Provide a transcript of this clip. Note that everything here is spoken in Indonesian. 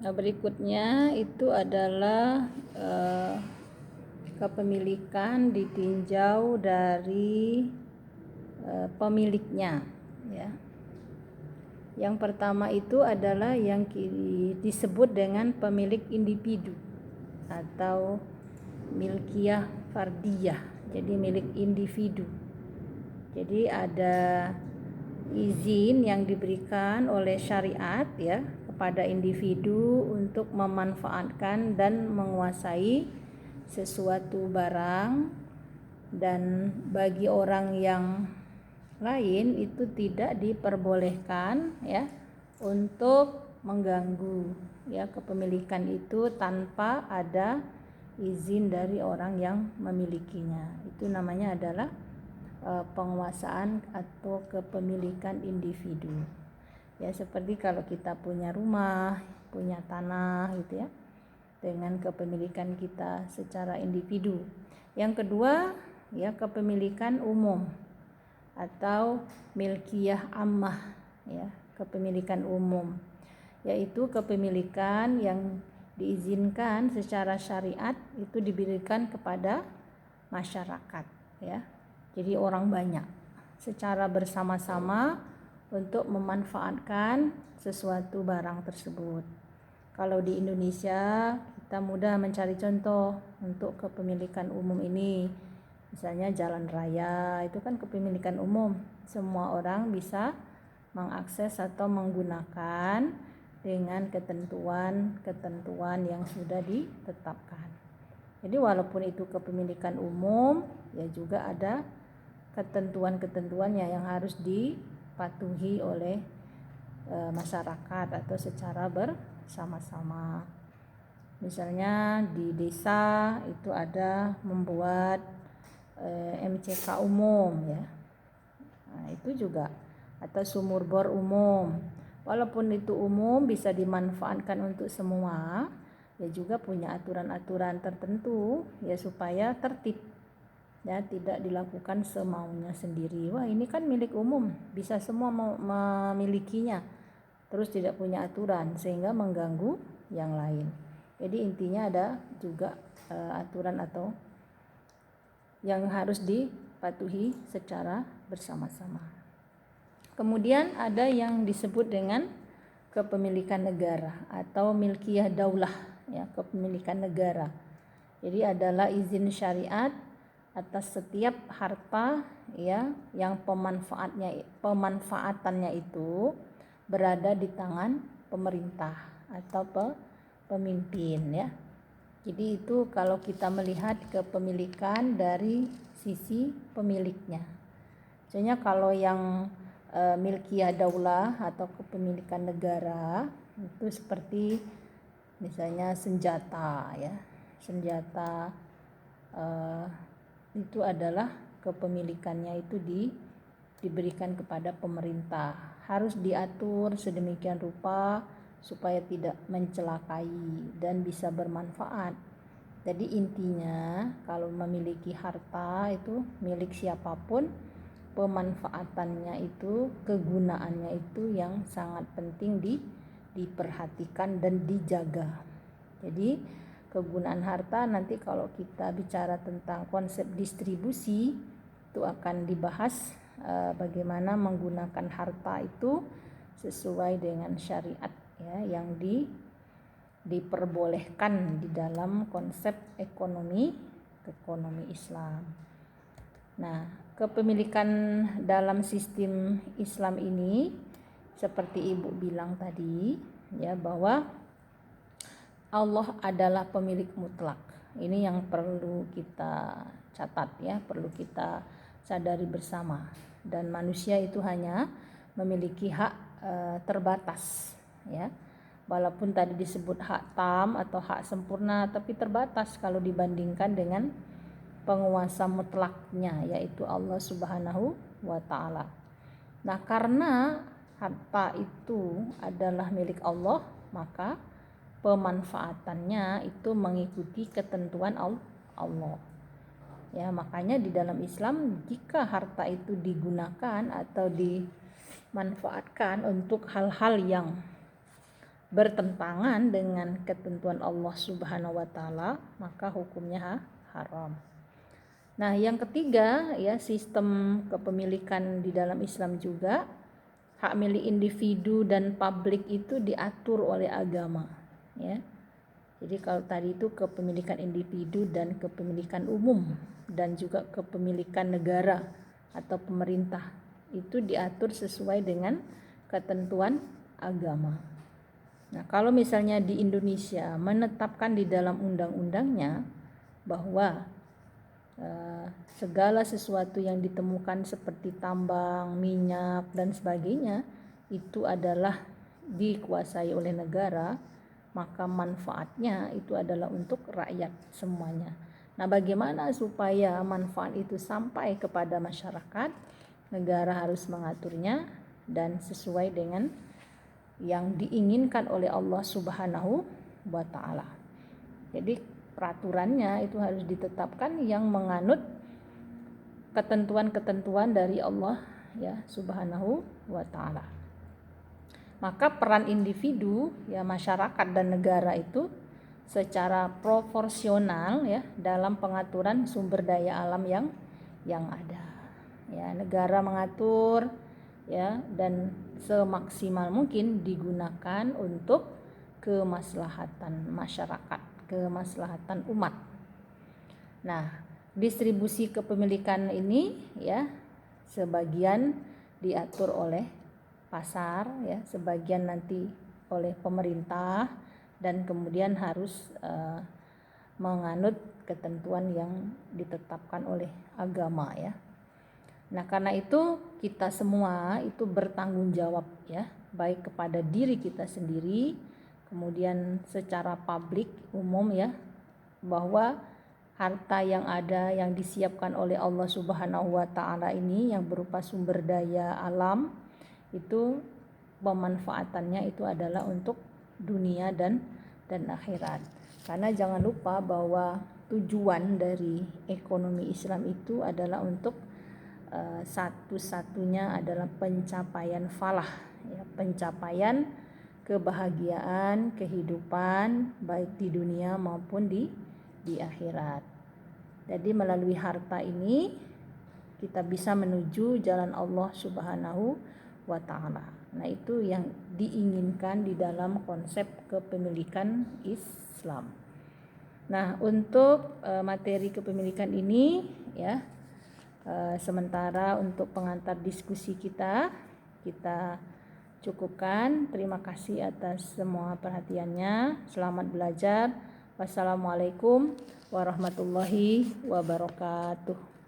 Berikutnya itu adalah kepemilikan ditinjau dari pemiliknya, ya. Yang pertama itu adalah yang disebut dengan pemilik individu atau milkiyah fardiyah, jadi milik individu. Jadi ada izin yang diberikan oleh syariat, ya, kepada individu untuk memanfaatkan dan menguasai sesuatu barang, dan bagi orang yang lain itu tidak diperbolehkan, ya, untuk mengganggu, ya, kepemilikan itu tanpa ada izin dari orang yang memilikinya. Itu namanya adalah penguasaan atau kepemilikan individu. Ya, seperti kalau kita punya rumah, punya tanah gitu, ya, dengan kepemilikan kita secara individu. Yang kedua, ya, kepemilikan umum atau milkiyah ammah, ya, kepemilikan umum, yaitu kepemilikan yang diizinkan secara syariat itu diberikan kepada masyarakat, ya. Jadi orang banyak secara bersama-sama untuk memanfaatkan sesuatu barang tersebut. Kalau di Indonesia kita mudah mencari contoh untuk kepemilikan umum ini. Misalnya jalan raya itu kan kepemilikan umum. Semua orang bisa mengakses atau menggunakan dengan ketentuan-ketentuan yang sudah ditetapkan. Jadi walaupun itu kepemilikan umum, ya juga ada ketentuan-ketentuannya yang harus dipatuhi oleh masyarakat atau secara bersama-sama. Misalnya di desa itu ada membuat MCK umum, ya. Nah, itu juga, atau sumur bor umum. Walaupun itu umum bisa dimanfaatkan untuk semua, ya juga punya aturan-aturan tertentu, ya, supaya tertib, ya, tidak dilakukan semaunya sendiri. Wah, ini kan milik umum, bisa semua memilikinya, terus tidak punya aturan sehingga mengganggu yang lain. Jadi intinya ada juga aturan atau yang harus dipatuhi secara bersama-sama. Kemudian ada yang disebut dengan kepemilikan negara atau milkiyah daulah, ya, kepemilikan negara. Jadi adalah izin syariat atas setiap harta, ya, yang pemanfaatannya itu berada di tangan pemerintah atau pemimpin, ya. Jadi itu kalau kita melihat kepemilikan dari sisi pemiliknya. Misalnya kalau yang milkiyah daulah atau kepemilikan negara itu seperti misalnya senjata, ya. Senjata itu adalah kepemilikannya itu diberikan kepada pemerintah. Harus diatur sedemikian rupa supaya tidak mencelakai dan bisa bermanfaat. Jadi intinya kalau memiliki harta itu milik siapapun, pemanfaatannya itu, kegunaannya itu yang sangat penting diperhatikan dan dijaga. Jadi kegunaan harta nanti kalau kita bicara tentang konsep distribusi itu akan dibahas bagaimana menggunakan harta itu sesuai dengan syariat, ya, yang diperbolehkan di dalam konsep ekonomi Islam. Nah, kepemilikan dalam sistem Islam ini seperti Ibu bilang tadi, ya, bahwa Allah adalah pemilik mutlak. Ini yang perlu kita catat, ya, perlu kita sadari bersama. Dan manusia itu hanya memiliki hak terbatas, ya. Walaupun tadi disebut hak tam atau hak sempurna, tapi terbatas kalau dibandingkan dengan penguasa mutlaknya, yaitu Allah Subhanahu wa Ta'ala. Nah, karena harta itu adalah milik Allah, maka pemanfaatannya itu mengikuti ketentuan Allah. Ya, makanya di dalam Islam jika harta itu digunakan atau dimanfaatkan untuk hal-hal yang bertentangan dengan ketentuan Allah Subhanahu wa taala, maka hukumnya haram. Nah, yang ketiga ya, sistem kepemilikan di dalam Islam juga hak milik individu dan publik itu diatur oleh agama ya. Jadi kalau tadi itu kepemilikan individu dan kepemilikan umum dan juga kepemilikan negara atau pemerintah itu diatur sesuai dengan ketentuan agama. Nah, kalau misalnya di Indonesia menetapkan di dalam undang-undangnya bahwa segala sesuatu yang ditemukan seperti tambang, minyak dan sebagainya itu adalah dikuasai oleh negara, maka manfaatnya itu adalah untuk rakyat semuanya. Nah, bagaimana supaya manfaat itu sampai kepada masyarakat? Negara harus mengaturnya dan sesuai dengan yang diinginkan oleh Allah Subhanahu wa taala. Jadi peraturannya itu harus ditetapkan yang menganut ketentuan-ketentuan dari Allah ya Subhanahu wa taala. Maka peran individu ya, masyarakat dan negara itu secara proporsional ya dalam pengaturan sumber daya alam yang ada. Ya, negara mengatur ya dan semaksimal mungkin digunakan untuk kemaslahatan masyarakat, kemaslahatan umat. Nah, distribusi kepemilikan ini ya sebagian diatur oleh pasar ya, sebagian nanti oleh pemerintah dan kemudian harus menganut ketentuan yang ditetapkan oleh agama ya. Nah, karena itu kita semua itu bertanggung jawab ya, baik kepada diri kita sendiri, kemudian secara publik umum ya, bahwa harta yang ada yang disiapkan oleh Allah Subhanahu wa taala ini yang berupa sumber daya alam itu pemanfaatannya itu adalah untuk dunia dan akhirat. Karena jangan lupa bahwa tujuan dari ekonomi Islam itu adalah untuk satu-satunya adalah pencapaian falah ya, pencapaian kebahagiaan kehidupan baik di dunia maupun di akhirat. Jadi melalui harta ini kita bisa menuju jalan Allah Subhanahu wa taala. Nah, itu yang diinginkan di dalam konsep kepemilikan Islam. Nah, untuk materi kepemilikan ini ya, sementara untuk pengantar diskusi kita cukupkan. Terima kasih atas semua perhatiannya. Selamat belajar. Wassalamualaikum warahmatullahi wabarakatuh.